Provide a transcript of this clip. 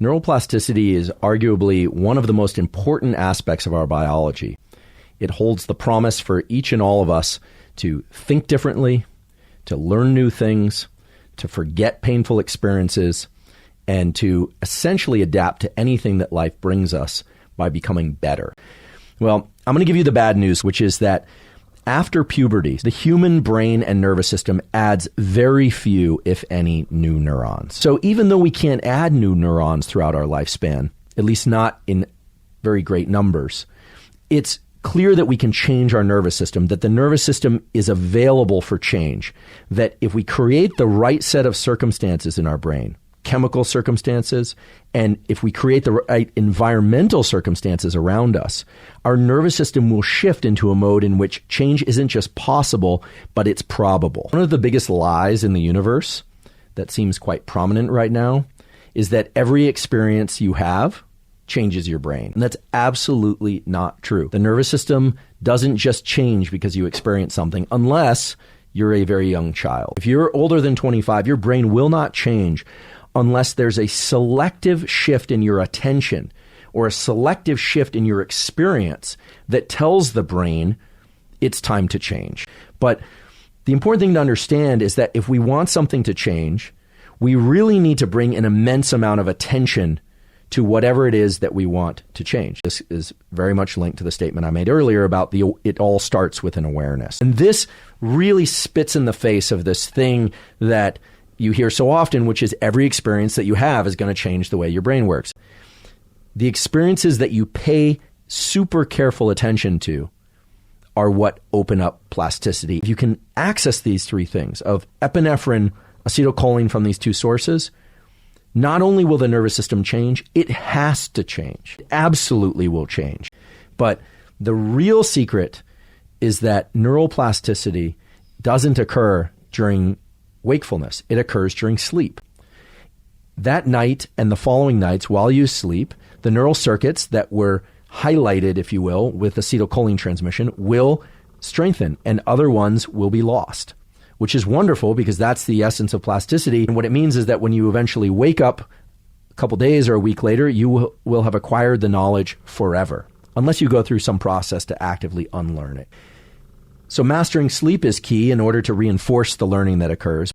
Neuroplasticity is arguably one of the most important aspects of our biology. It holds the promise for each and all of us to think differently, to learn new things, to forget painful experiences, and to essentially adapt to anything that life brings us by becoming better. Well, I'm going to give you the bad news, which is that after puberty, the human brain and nervous system adds very few, if any, new neurons. So even though we can't add new neurons throughout our lifespan, at least not in very great numbers, it's clear that we can change our nervous system, that the nervous system is available for change, that if we create the right set of circumstances in our brain, chemical circumstances, and if we create the right environmental circumstances around us, our nervous system will shift into a mode in which change isn't just possible, but it's probable. One of the biggest lies in the universe that seems quite prominent right now is that every experience you have changes your brain. And that's absolutely not true. The nervous system doesn't just change because you experience something unless you're a very young child. If you're older than 25, your brain will not change unless there's a selective shift in your attention or a selective shift in your experience that tells the brain it's time to change. But the important thing to understand is that if we want something to change, we really need to bring an immense amount of attention to whatever it is that we want to change. This is very much linked to the statement I made earlier about it all starts with an awareness. And this really spits in the face of this thing that you hear so often, which is every experience that you have is going to change the way your brain works. The experiences that you pay super careful attention to are what open up plasticity. If you can access these three things of epinephrine, acetylcholine from these two sources, not only will the nervous system change, it has to change. It absolutely will change. But the real secret is that neuroplasticity doesn't occur during wakefulness. It occurs during sleep. That night and the following nights while you sleep, the neural circuits that were highlighted, if you will, with acetylcholine transmission will strengthen and other ones will be lost, which is wonderful because that's the essence of plasticity. And what it means is that when you eventually wake up a couple days or a week later, you will have acquired the knowledge forever, unless you go through some process to actively unlearn it. So mastering sleep is key in order to reinforce the learning that occurs.